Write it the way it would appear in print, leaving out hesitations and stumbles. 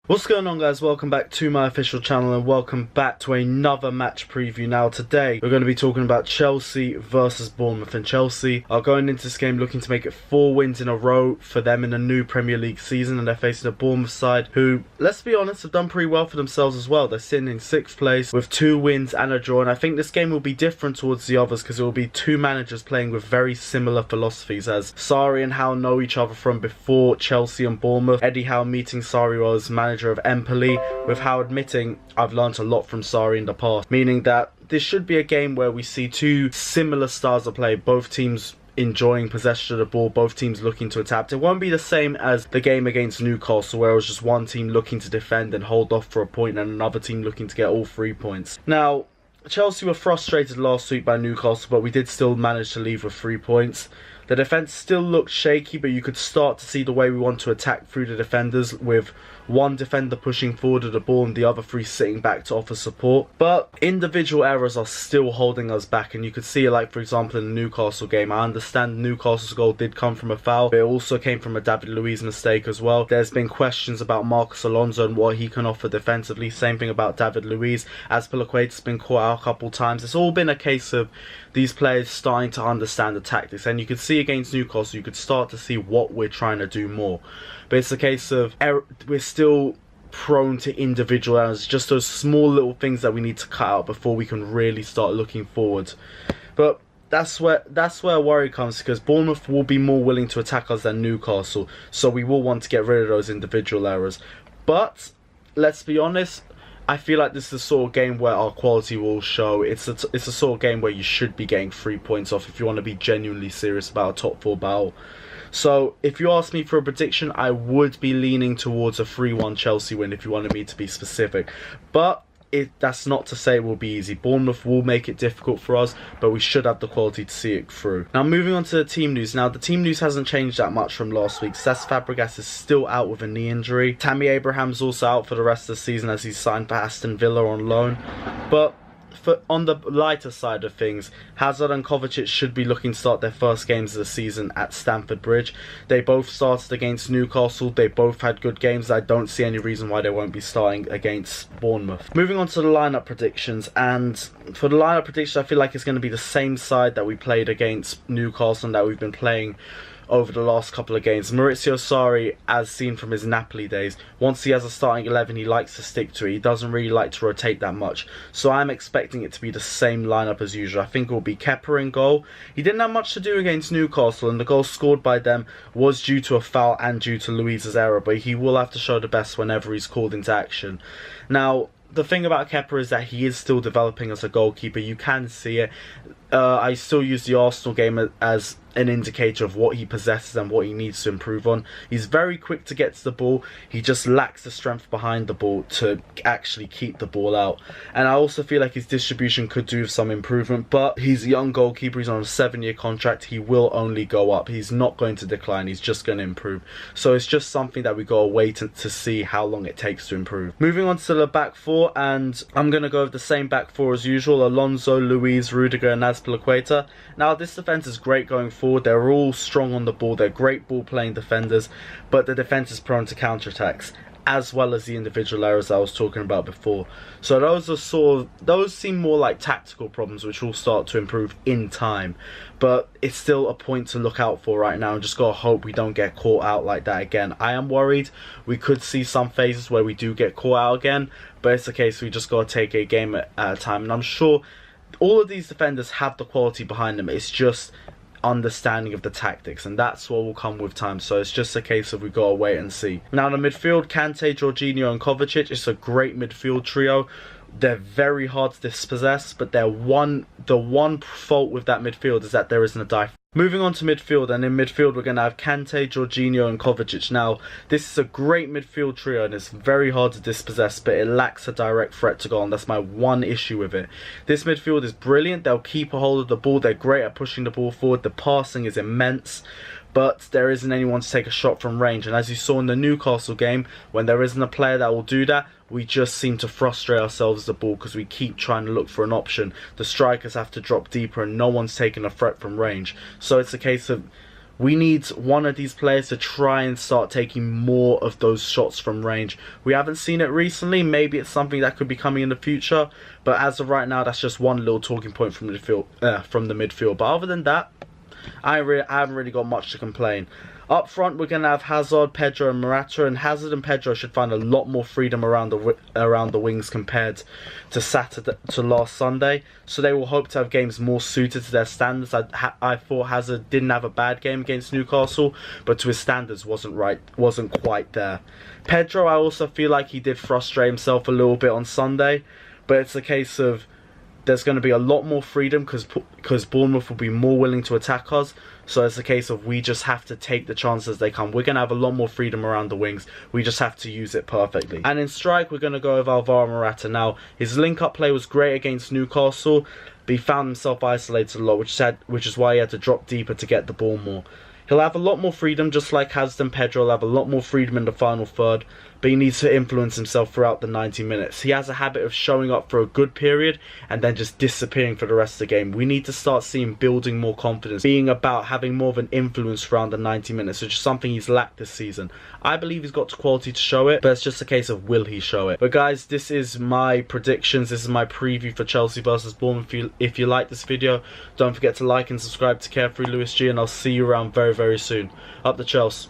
What's going on, guys? Welcome back to my official channel and welcome back to another match preview. Now today we're going to be talking about Chelsea versus Bournemouth, and Chelsea are going into this game looking to make it 4 wins in a row for them in the new Premier League season, and they're facing a Bournemouth side who, let's be honest, have done pretty well for themselves as well. They're sitting in 6th place with 2 wins and a draw, and I think this game will be different towards the others because it will be 2 managers playing with very similar philosophies, as Sarri and Howe know each other from before Chelsea and Bournemouth. Eddie Howe meeting Sarri while as manager of Empoli, with Howe admitting, "I've learnt a lot from Sarri in the past," meaning that this should be a game where we see 2 similar styles of play, both teams enjoying possession of the ball, both teams looking to attack. It won't be the same as the game against Newcastle, where it was just one team looking to defend and hold off for a point and another team looking to get all 3 points. Now, Chelsea were frustrated last week by Newcastle, but we did still manage to leave with 3 points. The defence still looked shaky, but you could start to see the way we want to attack through the defenders, with one defender pushing forward with the ball and the other 3 sitting back to offer support. But individual errors are still holding us back, and you could see it, like for example in the Newcastle game. I understand Newcastle's goal did come from a foul, but it also came from a David Luiz mistake as well. There's been questions about Marcos Alonso and what he can offer defensively. Same thing about David Luiz. Azpilicueta's been caught out a couple times. It's all been a case of these players starting to understand the tactics, and you could see against Newcastle, you could start to see what we're trying to do more. But it's a case of we're still prone to individual errors, just those small little things that we need to cut out before we can really start looking forward. But that's where worry comes, because Bournemouth will be more willing to attack us than Newcastle, so we will want to get rid of those individual errors. But let's be honest, I feel like this is the sort of game where our quality will show. It's a sort of game where you should be getting 3 points off if you want to be genuinely serious about a top 4 battle. So if you ask me for a prediction, I would be leaning towards a 3-1 Chelsea win if you wanted me to be specific. But that's not to say it will be easy. Bournemouth will make it difficult for us, but we should have the quality to see it through. Now, moving on to the team news. Now, the team news hasn't changed that much from last week. Cesc Fabregas is still out with a knee injury. Tammy Abraham's also out for the rest of the season, as he's signed for Aston Villa on loan. But on the lighter side of things, Hazard and Kovacic should be looking to start their first games of the season at Stamford Bridge. They both started against Newcastle. They both had good games. I don't see any reason why they won't be starting against Bournemouth. Moving on to the lineup predictions, and for the lineup predictions, I feel like it's going to be the same side that we played against Newcastle and that we've been playing over the last couple of games. Maurizio Sarri, as seen from his Napoli days, once he has a starting 11, he likes to stick to it. He doesn't really like to rotate that much. So I'm expecting it to be the same lineup as usual. I think it will be Kepa in goal. He didn't have much to do against Newcastle, and the goal scored by them was due to a foul and due to Luiz's error, but he will have to show the best whenever he's called into action. Now, the thing about Kepa is that he is still developing as a goalkeeper. You can see it. I still use the Arsenal game as an indicator of what he possesses and what he needs to improve on. He's very quick to get to the ball. He just lacks the strength behind the ball to actually keep the ball out. And I also feel like his distribution could do with some improvement, but he's a young goalkeeper. He's on a 7-year contract. He will only go up. He's not going to decline. He's just going to improve. So it's just something that we got to wait to see how long it takes to improve. Moving on to the back 4, and I'm going to go with the same back 4 as usual. Alonso, Luiz, Rudiger and Azpilicueta. Now, this defence is great going forward. They're all strong on the ball. They're great ball playing defenders, but the defence is prone to counterattacks, as well as the individual errors I was talking about before. So those seem more like tactical problems, which will start to improve in time. But it's still a point to look out for right now, and just gotta hope we don't get caught out like that again. I am worried we could see some phases where we do get caught out again, but it's the case we just gotta take a game at a time. And I'm sure all of these defenders have the quality behind them. It's just understanding of the tactics, and that's what will come with time. So it's just a case of we gotta wait and see. Now, the midfield, Kante, Jorginho and Kovacic, it's a great midfield trio. They're very hard to dispossess, but the one fault with that midfield is that there isn't a dive. Moving on to midfield, and in midfield we're going to have Kante, Jorginho and Kovacic. Now, this is a great midfield trio and it's very hard to dispossess, but it lacks a direct threat to goal, and that's my one issue with it. This midfield is brilliant. They'll keep a hold of the ball. They're great at pushing the ball forward. The passing is immense, but there isn't anyone to take a shot from range. And as you saw in the Newcastle game, when there isn't a player that will do that, we just seem to frustrate ourselves with the ball because we keep trying to look for an option. The strikers have to drop deeper and no one's taking a threat from range. So it's a case of We need one of these players to try and start taking more of those shots from range. We haven't seen it recently. Maybe it's something that could be coming in the future. But as of right now, that's just one little talking point from the midfield. But other than that, I haven't really got much to complain. Up front, we're going to have Hazard, Pedro and Morata, and Hazard and Pedro should find a lot more freedom around the wings compared to last Sunday. So they will hope to have games more suited to their standards. I thought Hazard didn't have a bad game against Newcastle, but to his standards wasn't quite there. Pedro, I also feel like he did frustrate himself a little bit on Sunday, but it's a case of there's going to be a lot more freedom because Bournemouth will be more willing to attack us. So it's a case of we just have to take the chances as they come. We're going to have a lot more freedom around the wings. We just have to use it perfectly. And in strike, we're going to go with Alvaro Morata. Now, his link-up play was great against Newcastle, but he found himself isolated a lot, which is why he had to drop deeper to get the ball more. He'll have a lot more freedom, just like Hazard and Pedro. He'll have a lot more freedom in the final third, but he needs to influence himself throughout the 90 minutes. He has a habit of showing up for a good period and then just disappearing for the rest of the game. We need to start seeing building more confidence, being about having more of an influence around the 90 minutes, which is something he's lacked this season. I believe he's got the quality to show it, but it's just a case of will he show it. But guys, this is my predictions. This is my preview for Chelsea versus Bournemouth. If you like this video, don't forget to like and subscribe to Carefree Lewis G, and I'll see you around very, very soon. Up the Chelsea.